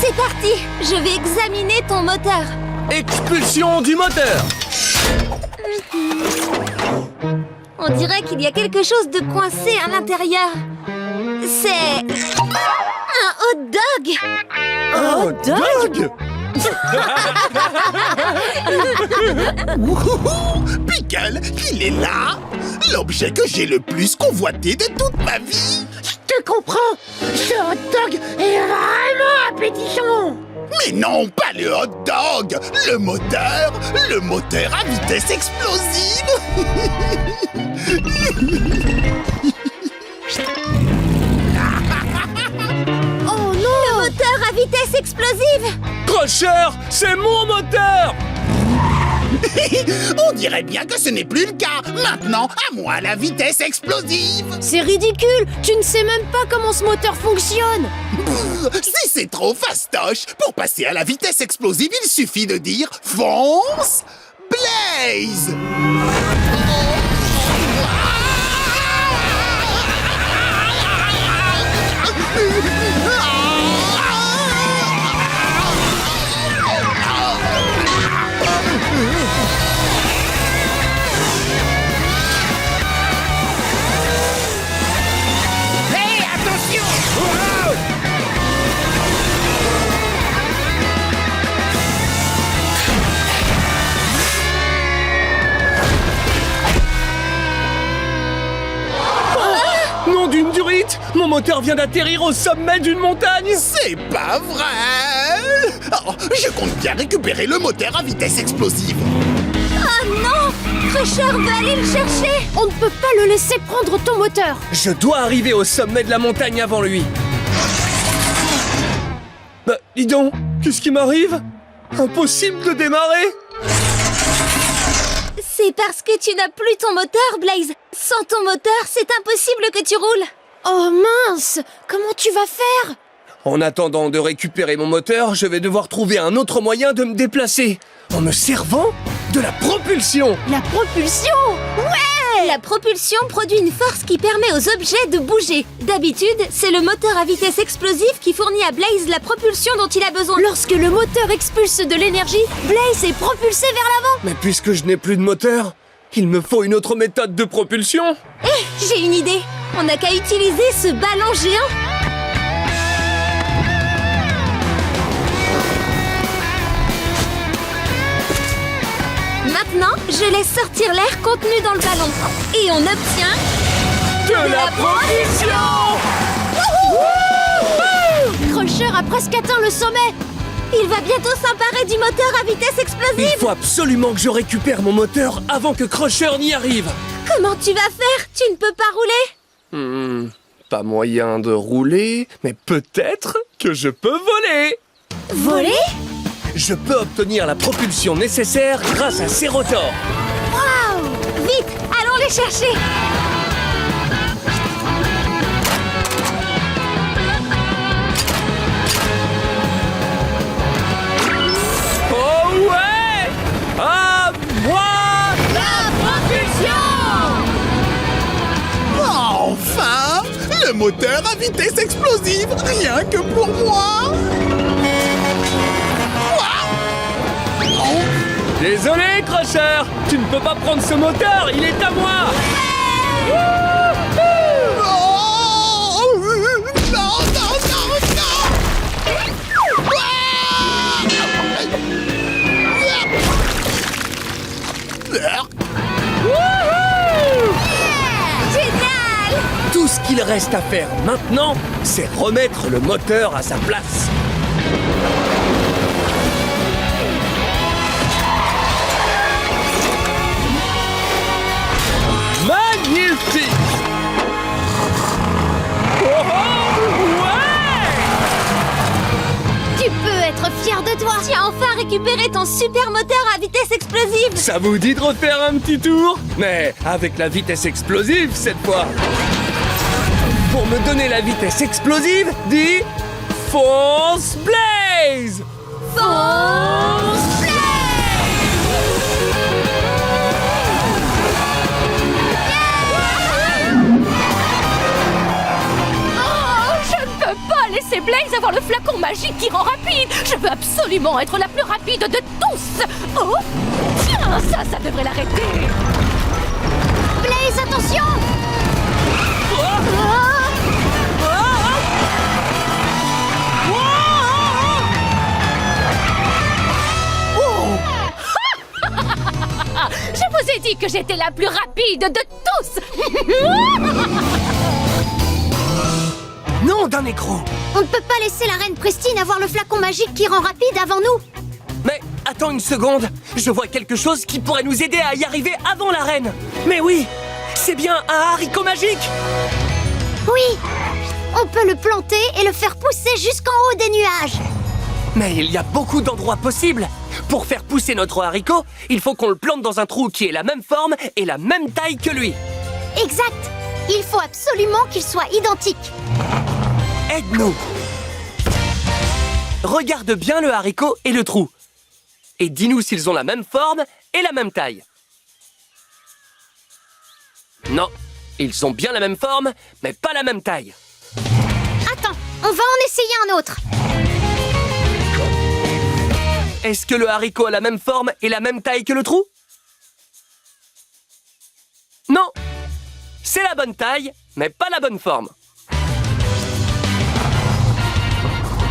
C'est parti! Je vais examiner ton moteur. Expulsion du moteur. On dirait qu'il y a quelque chose de coincé à l'intérieur. C'est... un hot dog! Oh, dog. Wouhou! Pickle, il est là! L'objet que j'ai le plus convoité de toute ma vie! Je te comprends. Ce hot dog est vraiment appétissant. Mais non, pas le hot dog! Le moteur à vitesse explosive! Oh non. Le moteur à vitesse explosive! Crusher, c'est mon moteur. On dirait bien que ce n'est plus le cas! Maintenant, à moi la vitesse explosive! C'est ridicule. Tu ne sais même pas comment ce moteur fonctionne. Si c'est trop fastoche, pour passer à la vitesse explosive, il suffit de dire « Fonce Blaze !» Hé, attention. Nom d'une durite, mon moteur vient d'atterrir au sommet d'une montagne. C'est pas vrai! Oh, je compte bien récupérer le moteur à vitesse explosive. Oh non! Crusher veut aller le chercher! On ne peut pas le laisser prendre ton moteur. Je dois arriver au sommet de la montagne avant lui. Bah, dis donc, qu'est-ce qui m'arrive? Impossible de démarrer. C'est parce que tu n'as plus ton moteur, Blaze. Sans ton moteur, c'est impossible que tu roules. Oh mince. Comment tu vas faire? En attendant de récupérer mon moteur, je vais devoir trouver un autre moyen de me déplacer. En me servant de la propulsion. La propulsion. La propulsion produit une force qui permet aux objets de bouger. D'habitude, c'est le moteur à vitesse explosive qui fournit à Blaze la propulsion dont il a besoin. Lorsque le moteur expulse de l'énergie, Blaze est propulsé vers l'avant. Mais puisque je n'ai plus de moteur, il me faut une autre méthode de propulsion. J'ai une idée. On n'a qu'à utiliser ce ballon géant. Maintenant, je laisse sortir l'air contenu dans le ballon. Et on obtient... De la propulsion. Crusher a presque atteint le sommet. Il va bientôt s'emparer du moteur à vitesse Il explosive. faut absolument que je récupère mon moteur avant que Crusher n'y arrive. Comment tu vas faire? Tu ne peux pas rouler? Pas moyen de rouler, mais peut-être que je peux voler. Voler? Je peux obtenir la propulsion nécessaire grâce à ces rotors. Waouh! Vite, allons les chercher. Oh ouais! À moi la propulsion! Enfin! Le moteur à vitesse explosive, rien que pour moi! Désolé, Crusher, tu ne peux pas prendre ce moteur, il est à moi. Oh! Non, non, non, non! Génial! Tout ce qu'il reste à faire maintenant, c'est remettre le moteur à sa place. Magnifique! Oh, ouais! Tu peux être fier de toi. Tu as enfin récupéré ton super moteur à vitesse explosive. Ça vous dit de refaire un petit tour? Mais avec la vitesse explosive cette fois. Pour me donner la vitesse explosive, dis Fonce Blaze! Fonce Oh, je ne peux pas laisser Blaze avoir le flacon magique qui rend rapide. Je veux absolument être la plus rapide de tous. Oh, tiens, ça devrait l'arrêter. Blaze, attention! Je vous ai dit que j'étais la plus rapide de tous. Non, d'un écran. On ne peut pas laisser la reine Pristine avoir le flacon magique qui rend rapide avant nous. Mais attends une seconde, je vois quelque chose qui pourrait nous aider à y arriver avant la reine. Mais oui, c'est bien un haricot magique. Oui, on peut le planter et le faire pousser jusqu'en haut des nuages. Mais il y a beaucoup d'endroits possibles. Pour faire pousser notre haricot, il faut qu'on le plante dans un trou qui ait la même forme et la même taille que lui. Exact. Il faut absolument qu'il soit identique. Aide-nous. Regarde bien le haricot et le trou. Et dis-nous s'ils ont la même forme et la même taille. Non, ils ont bien la même forme, mais pas la même taille. Attends, on va en essayer un autre. Est-ce que le haricot a la même forme et la même taille que le trou? Non. C'est la bonne taille, mais pas la bonne forme.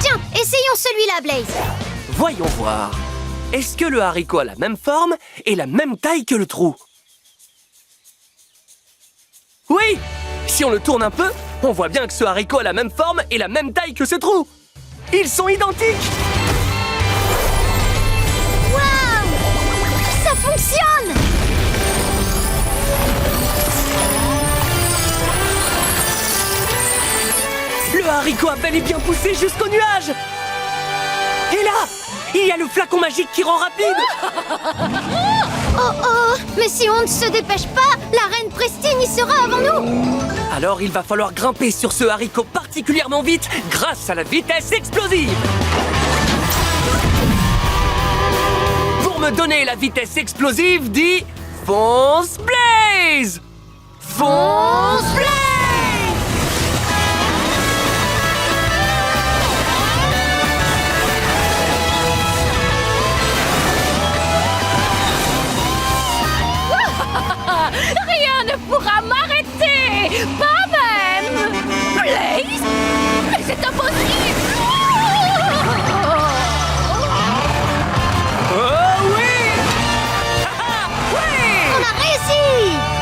Tiens, essayons celui-là, Blaze. Voyons voir. Est-ce que le haricot a la même forme et la même taille que le trou? Oui! Si on le tourne un peu, on voit bien que ce haricot a la même forme et la même taille que ce trou. Ils sont identiques! Waouh! Ça fonctionne! Le haricot a bel et bien poussé jusqu'au nuage! Et là, il y a le flacon magique qui rend rapide! Oh, mais si on ne se dépêche pas, la reine Pristine y sera avant nous! Alors il va falloir grimper sur ce haricot particulièrement vite grâce à la vitesse explosive! Pour me donner la vitesse explosive, dis Fonce Blaze! Fonce Blaze! Rien ne pourra m'arrêter. Pas même Blaze. Mais c'est impossible. Oh oui! Oui! On a réussi!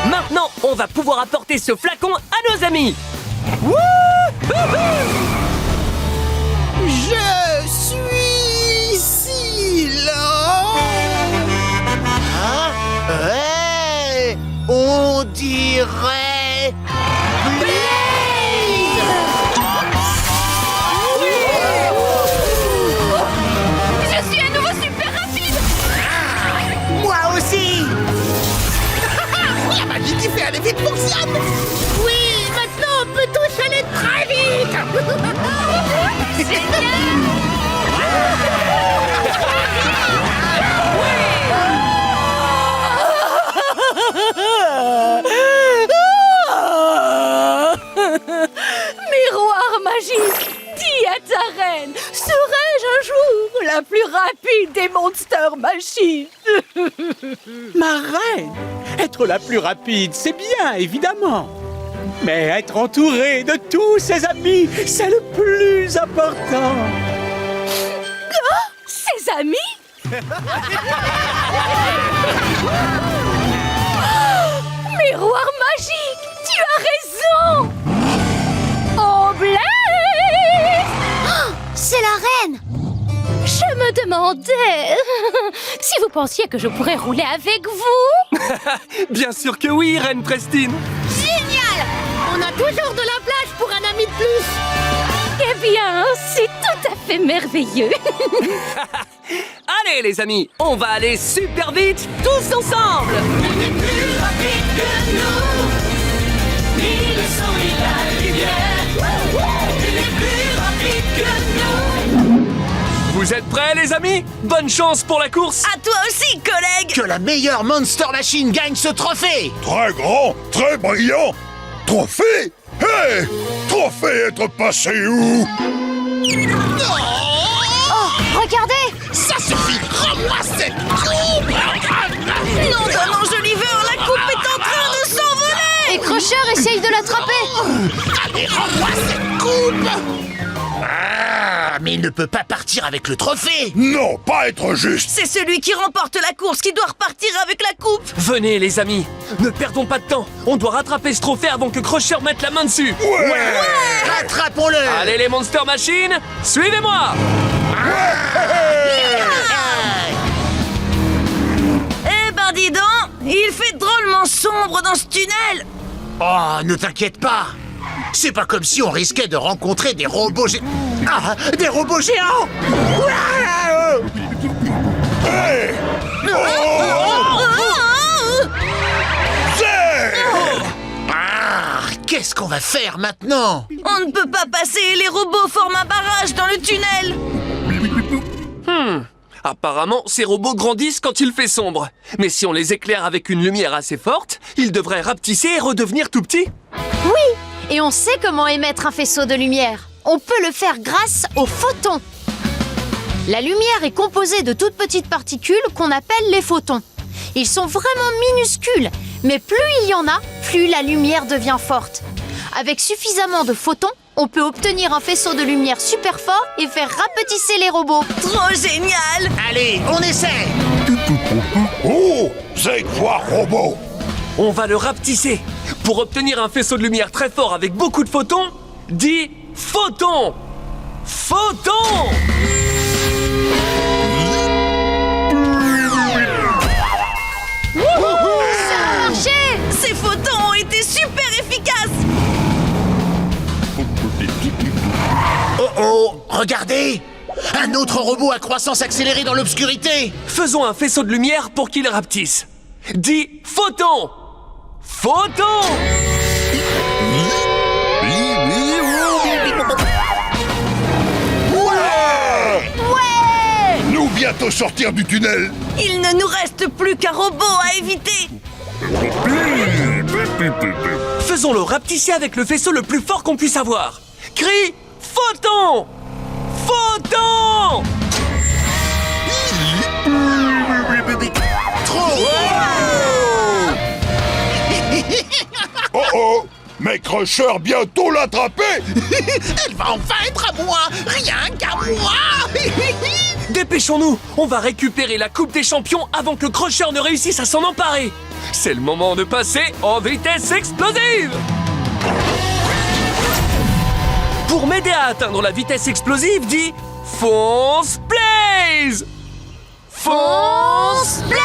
Maintenant, on va pouvoir apporter ce flacon à nos amis! Je suis si lent. Hey, on dirait Blaze. Je suis à nouveau super rapide. Moi aussi. La magie qui fait aller vite fonctionne. Oui, maintenant on peut tous aller très vite. Miroir magique, dis à ta reine, serai-je un jour la plus rapide des Monster Machines? Ma reine, être la plus rapide, c'est bien, évidemment. Mais être entouré de tous ses amis, c'est le plus important. Ses amis? Miroir magique, tu as raison! Oh Blaze! C'est la reine! Je me demandais si vous pensiez que je pourrais rouler avec vous. Bien sûr que oui, Reine Pristine! Génial. On a toujours de la place pour un ami de plus. Eh bien, c'est tout à fait merveilleux. Allez les amis, on va aller super vite, tous ensemble! Vous êtes prêts les amis? Bonne chance pour la course! À toi aussi, collègue! Que la meilleure Monster Machine gagne ce trophée. Très grand, très brillant. Trophée? Hé! Trophée être passé où? Regardez! Ça suffit! Rends-moi cette coupe! Non, mon Joliver, la coupe est en train de s'envoler! Et Crusher essaye de l'attraper! Allez, rends-moi cette coupe! Ah, mais il ne peut pas partir avec le trophée! Non, pas être juste. C'est celui qui remporte la course qui doit repartir avec la coupe! Venez les amis, ne perdons pas de temps. On doit rattraper ce trophée avant que Crusher mette la main dessus. Attrapons-le! Allez les Monster Machines, suivez-moi. Eh ben dis donc, il fait drôlement sombre dans ce tunnel! Oh, ne t'inquiète pas! C'est pas comme si on risquait de rencontrer des robots géants. Ah, des robots géants! Hey! Ah, qu'est-ce qu'on va faire maintenant? On ne peut pas passer, les robots forment un barrage dans le tunnel! Apparemment, ces robots grandissent quand il fait sombre. Mais si on les éclaire avec une lumière assez forte, ils devraient rapetisser et redevenir tout petits. Oui! Et on sait comment émettre un faisceau de lumière. On peut le faire grâce aux photons. La lumière est composée de toutes petites particules qu'on appelle les photons. Ils sont vraiment minuscules, mais plus il y en a, plus la lumière devient forte. Avec suffisamment de photons, on peut obtenir un faisceau de lumière super fort et faire rapetisser les robots. Trop génial! Allez, on essaie! Oh, Zeg voire robot. On va le rapetisser. Pour obtenir un faisceau de lumière très fort avec beaucoup de photons, dis photons. Photons! Ça a marché! Ces photons ont été super efficaces! Oh oh, regardez! Un autre robot à croissance accélérée dans l'obscurité! Faisons un faisceau de lumière pour qu'il rapetisse. Dis photons. Photons! Nous bientôt sortir du tunnel. Il ne nous reste plus qu'un robot à éviter! Faisons-le rapetisser avec le faisceau le plus fort qu'on puisse avoir. Crie photons! Photons! Oh oh, mais Crusher bientôt l'attraper. Elle va enfin être à moi! Rien qu'à moi! Dépêchons-nous, on va récupérer la Coupe des Champions avant que Crusher ne réussisse à s'en emparer. C'est le moment de passer en vitesse explosive. Pour m'aider à atteindre la vitesse explosive, dis fonce Blaze. Fonce Blaze.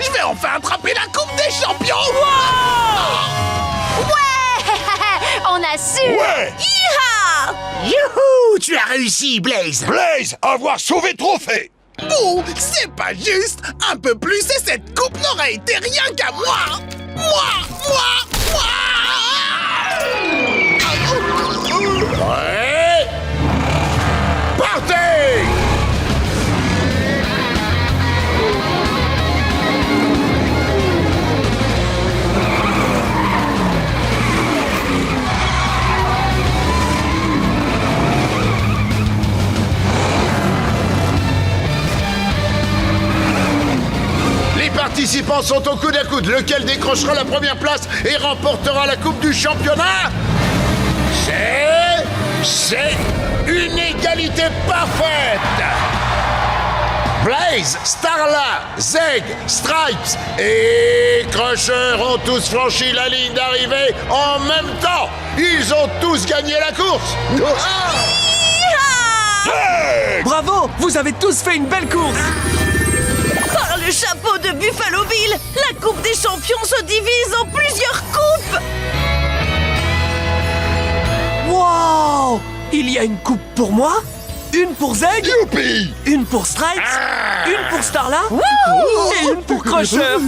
Je vais enfin attraper la Coupe des Champions! On a su! Ouais, Yeehaw! Youhou! Tu as réussi, Blaze! Blaze, avoir sauvé le trophée. Oh, c'est pas juste! Un peu plus et cette coupe n'aurait été rien qu'à moi! Moi! Ouais. Partez. Les participants sont au coude à coude. Lequel décrochera la première place et remportera la Coupe du Championnat? C'est une égalité parfaite. Blaze, Starla, Zeg, Stripes et Crusher ont tous franchi la ligne d'arrivée en même temps. Ils ont tous gagné la course. Bravo, vous avez tous fait une belle course. Par le chapeau de Buffalo Bill, la Coupe des Champions se divise en plusieurs coupes! Wow! Il y a une coupe pour moi, une pour Zeg, Youpi. une pour Stripes, une pour Starla et une pour Crusher.